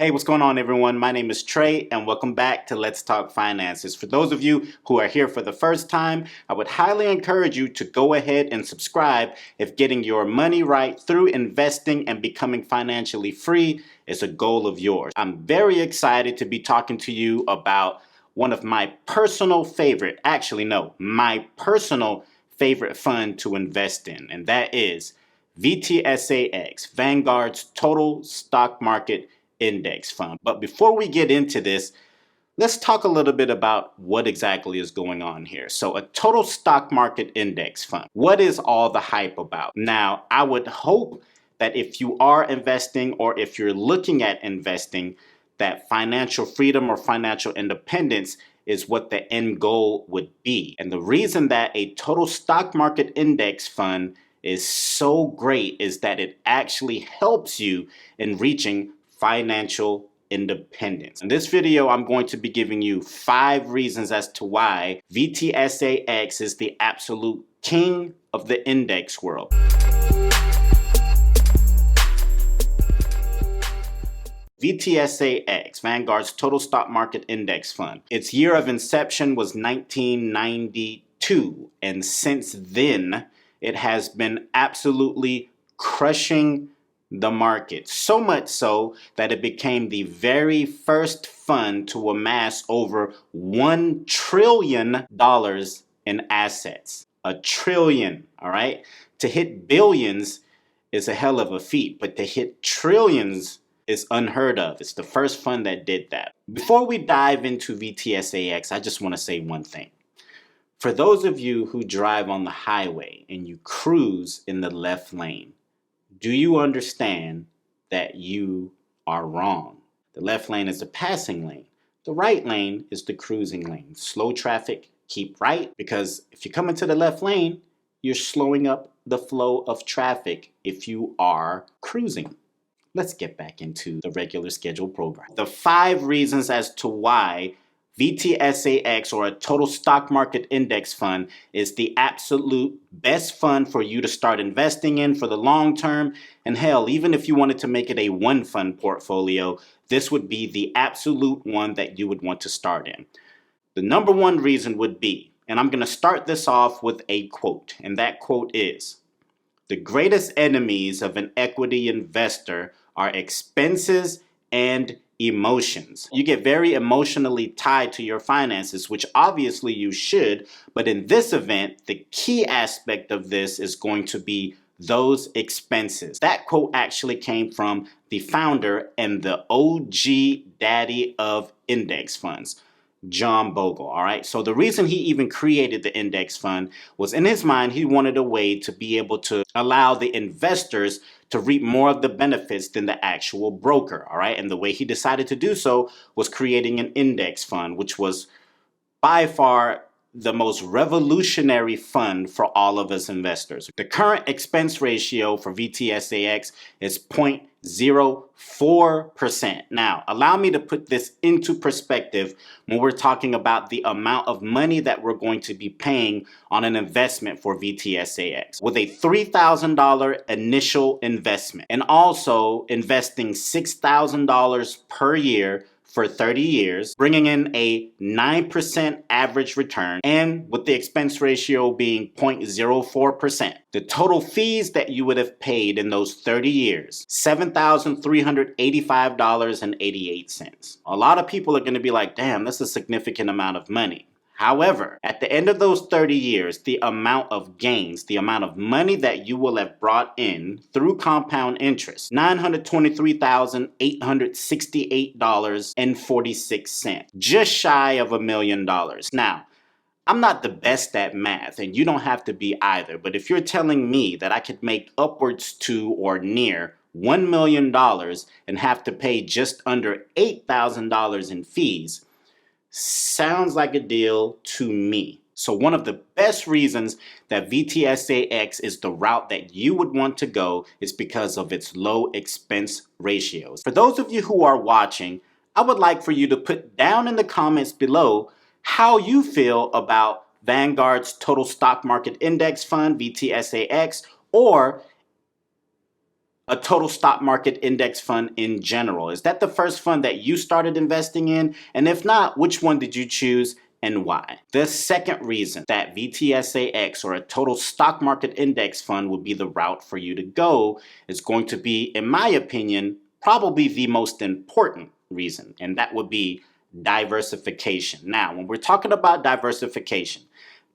Hey, what's going on, everyone? My name is Trey, and welcome back to Let's Talk Finances. For those of you who are here for the first time, I would highly encourage you to go ahead and subscribe if getting your money right through investing and becoming financially free is a goal of yours. I'm very excited to be talking to you about one of my personal favorite, my personal favorite fund to invest in, and that is VTSAX, Vanguard's Total Stock Market Index Fund. But before we get into this, let's talk a little bit about what exactly is going on here. So a total stock market index fund. What is all the hype about? Now, I would hope that if you are investing or if you're looking at investing, that financial freedom or financial independence is what the end goal would be. And the reason that a total stock market index fund is so great is that it actually helps you in reaching financial independence. In this video, I'm going to be giving you 5 reasons as to why VTSAX is the absolute king of the index world. VTSAX, Vanguard's Total Stock Market Index Fund. Its year of inception was 1992, and since then, it has been absolutely crushing the market, so much so that it became the very first fund to amass over $1 trillion in assets. $1 trillion, all right? To hit billions is a hell of a feat, but to hit trillions is unheard of. It's the first fund that did that. Before we dive into VTSAX, I just want to say one thing. For those of you who drive on the highway and you cruise in the left lane, do you understand that you are wrong? The left lane is the passing lane. The right lane is the cruising lane. Slow traffic, keep right, because if you come into the left lane, you're slowing up the flow of traffic if you are cruising. Let's get back into the regular scheduled program. The 5 reasons as to why VTSAX, or a total stock market index fund, is the absolute best fund for you to start investing in for the long term. And hell, even if you wanted to make it a one fund portfolio, this would be the absolute one that you would want to start in. The number 1 reason would be, and I'm going to start this off with a quote, and that quote is, "The greatest enemies of an equity investor are expenses and emotions." You get very emotionally tied to your finances, which obviously you should, but in this event, the key aspect of this is going to be those expenses. That quote actually came from the founder and the OG daddy of index funds, John Bogle, all right? So the reason he even created the index fund was, in his mind, he wanted a way to be able to allow the investors to reap more of the benefits than the actual broker, all right? And the way he decided to do so was creating an index fund, which was by far the most revolutionary fund for all of us investors. The current expense ratio for VTSAX is 0.04%. Now, allow me to put this into perspective when we're talking about the amount of money that we're going to be paying on an investment for VTSAX. With a $3,000 initial investment and also investing $6,000 per year for 30 years, bringing in a 9% average return, and with the expense ratio being 0.04%. The total fees that you would have paid in those 30 years, $7,385.88. A lot of people are going to be like, damn, that's a significant amount of money. However, at the end of those 30 years, the amount of gains, the amount of money that you will have brought in through compound interest, $923,868.46, just shy of $1 million. Now, I'm not the best at math, and you don't have to be either, but if you're telling me that I could make upwards to or near $1 million and have to pay just under $8,000 in fees, sounds like a deal to me. So one of the best reasons that VTSAX is the route that you would want to go is because of its low expense ratios. For those of you who are watching, I would like for you to put down in the comments below how you feel about Vanguard's Total Stock Market Index Fund, VTSAX, or a total stock market index fund in general? Is that the first fund that you started investing in? And if not, which one did you choose and why? The second reason that VTSAX, or a total stock market index fund, would be the route for you to go is going to be, in my opinion, probably the most important reason, and that would be diversification. Now, when we're talking about diversification,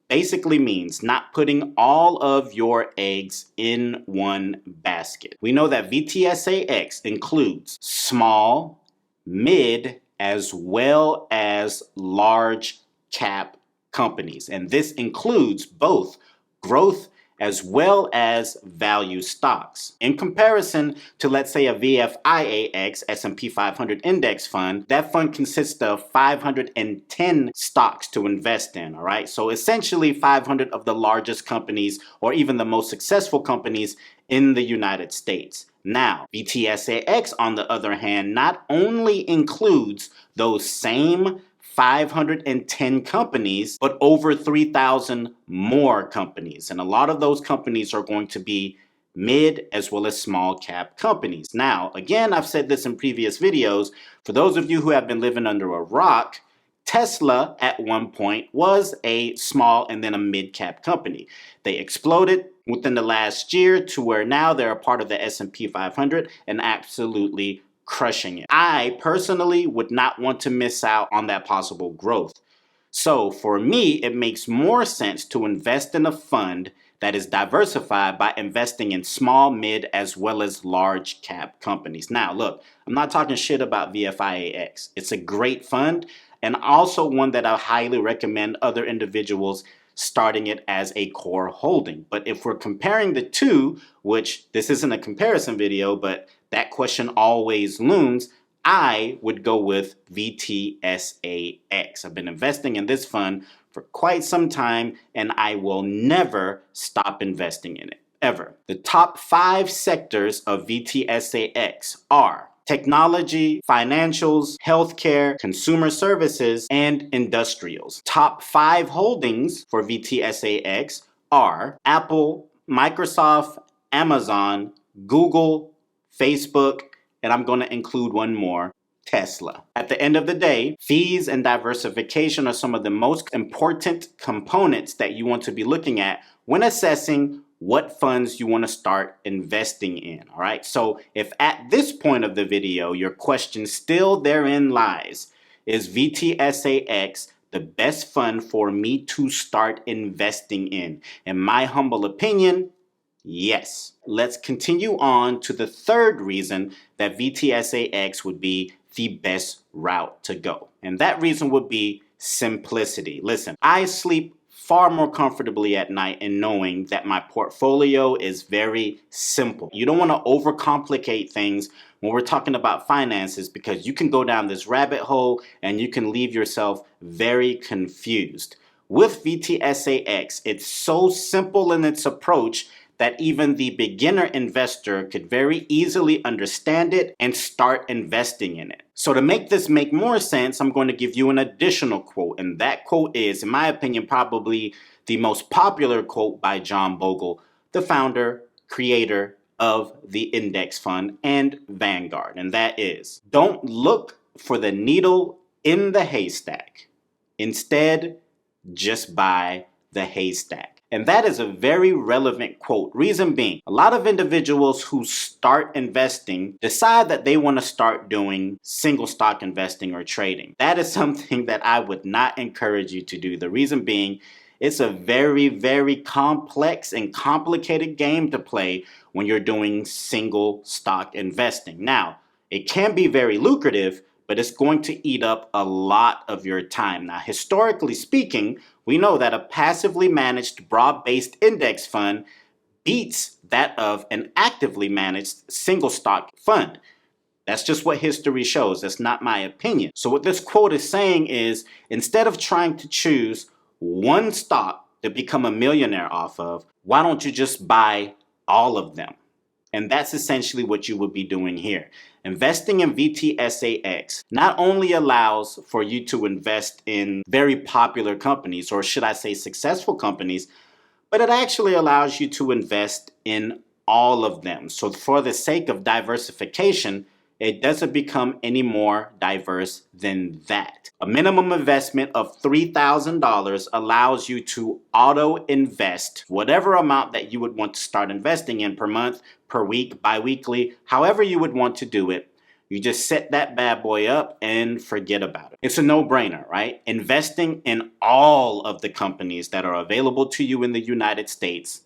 basically means not putting all of your eggs in one basket. We know that VTSAX includes small, mid, as well as large cap companies. And this includes both growth as well as value stocks. In comparison to, let's say, a VFIAX S&P 500 index fund, that fund consists of 510 stocks to invest in, all right? So essentially 500 of the largest companies or even the most successful companies in the United States. Now, VTSAX, on the other hand, not only includes those same 510 companies, but over 3,000 more companies. And a lot of those companies are going to be mid as well as small cap companies. Now, again, I've said this in previous videos. For those of you who have been living under a rock, Tesla at one point was a small and then a mid cap company. They exploded within the last year to where now they're a part of the S&P 500 and absolutely crushing it. I personally would not want to miss out on that possible growth. So for me, it makes more sense to invest in a fund that is diversified by investing in small, mid, as well as large cap companies. Now, look, I'm not talking shit about VFIAX. It's a great fund and also one that I highly recommend other individuals starting it as a core holding. But if we're comparing the two, which this isn't a comparison video, but that question always looms, I would go with VTSAX. I've been investing in this fund for quite some time and I will never stop investing in it, ever. The top 5 sectors of VTSAX are technology, financials, healthcare, consumer services, and industrials. Top 5 holdings for VTSAX are Apple, Microsoft, Amazon, Google, Facebook, and I'm going to include one more, Tesla. At the end of the day, fees and diversification are some of the most important components that you want to be looking at when assessing what funds you want to start investing in, all right? So if at this point of the video, your question still therein lies, is VTSAX the best fund for me to start investing in? In my humble opinion, yes. Let's continue on to the third reason that VTSAX would be the best route to go. And that reason would be simplicity. Listen, I sleep far more comfortably at night in knowing that my portfolio is very simple. You don't want to overcomplicate things when we're talking about finances because you can go down this rabbit hole and you can leave yourself very confused. With VTSAX, it's so simple in its approach that even the beginner investor could very easily understand it and start investing in it. So to make this make more sense, I'm going to give you an additional quote. And that quote is, in my opinion, probably the most popular quote by John Bogle, the founder, creator of the index fund and Vanguard. And that is, don't look for the needle in the haystack. Instead, just buy the haystack. And that is a very relevant quote. Reason being, a lot of individuals who start investing decide that they want to start doing single stock investing or trading. That is something that I would not encourage you to do. The reason being, it's a very, very complex and complicated game to play when you're doing single stock investing. Now, it can be very lucrative, but it's going to eat up a lot of your time. Now, historically speaking, we know that a passively managed broad-based index fund beats that of an actively managed single stock fund. That's just what history shows. That's not my opinion. So what this quote is saying is, instead of trying to choose one stock to become a millionaire off of, why don't you just buy all of them? And that's essentially what you would be doing here. Investing in VTSAX not only allows for you to invest in very popular companies, or should I say successful companies, but it actually allows you to invest in all of them. So for the sake of diversification, it doesn't become any more diverse than that. A minimum investment of $3,000 allows you to auto invest whatever amount that you would want to start investing in per month, per week, bi-weekly, however you would want to do it. You just set that bad boy up and forget about it. It's a no-brainer, right? Investing in all of the companies that are available to you in the United States.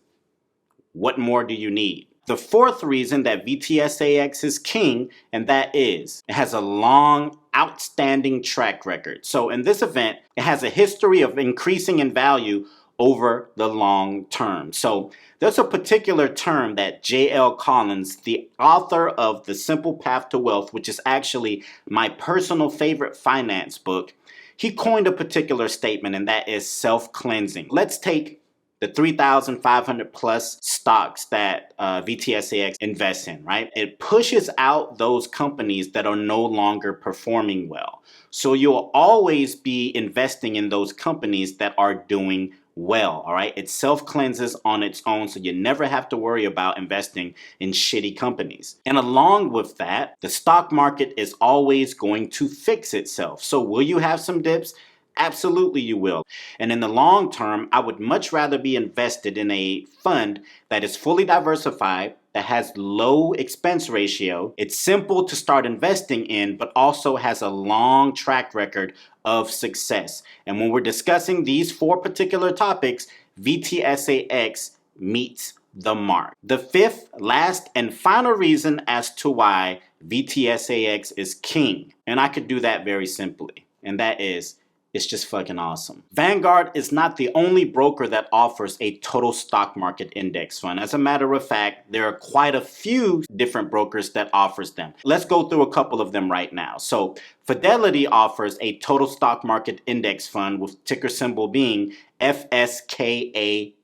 What more do you need? The fourth reason that VTSAX is king, and that is, it has a long, outstanding track record. So in this event, it has a history of increasing in value over the long term. So there's a particular term that J.L. Collins, the author of The Simple Path to Wealth, which is actually my personal favorite finance book, he coined a particular statement, and that is self-cleansing. Let's take the 3,500 plus stocks that VTSAX invests in, right? It pushes out those companies that are no longer performing well. So you'll always be investing in those companies that are doing well, all right? It self-cleanses on its own, so you never have to worry about investing in shitty companies. And along with that, the stock market is always going to fix itself. So will you have some dips? Absolutely you will. And in the long term, I would much rather be invested in a fund that is fully diversified, that has low expense ratio. It's simple to start investing in, but also has a long track record of success. And when we're discussing these four particular topics, VTSAX meets the mark. The fifth, last, and final reason as to why VTSAX is king, and I could do that very simply, and that is, it's just fucking awesome. Vanguard is not the only broker that offers a total stock market index fund. As a matter of fact, there are quite a few different brokers that offers them. Let's go through a couple of them right now. So Fidelity offers a total stock market index fund with ticker symbol being FSKAX.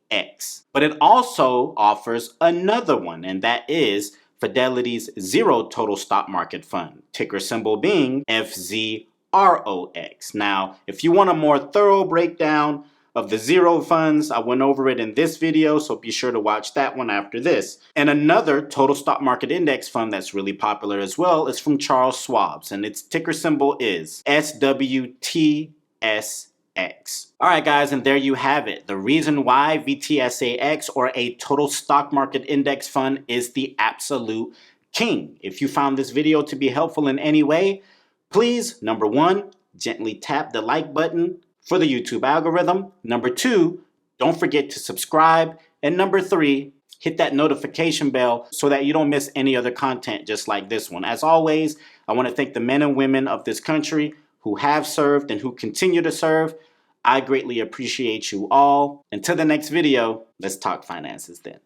But it also offers another one, and that is Fidelity's Zero Total Stock Market Fund, ticker symbol being FZROX. Now, if you want a more thorough breakdown of the zero funds, I went over it in this video, so be sure to watch that one after this. And another total stock market index fund that's really popular as well is from Charles Schwab's, and its ticker symbol is SWTSX. Alright guys, and there you have it. The reason why VTSAX, or a total stock market index fund, is the absolute king. If you found this video to be helpful in any way, please, number one, gently tap the like button for the YouTube algorithm. Number two, don't forget to subscribe. And number three, hit that notification bell so that you don't miss any other content just like this one. As always, I want to thank the men and women of this country who have served and who continue to serve. I greatly appreciate you all. Until the next video, let's talk finances then.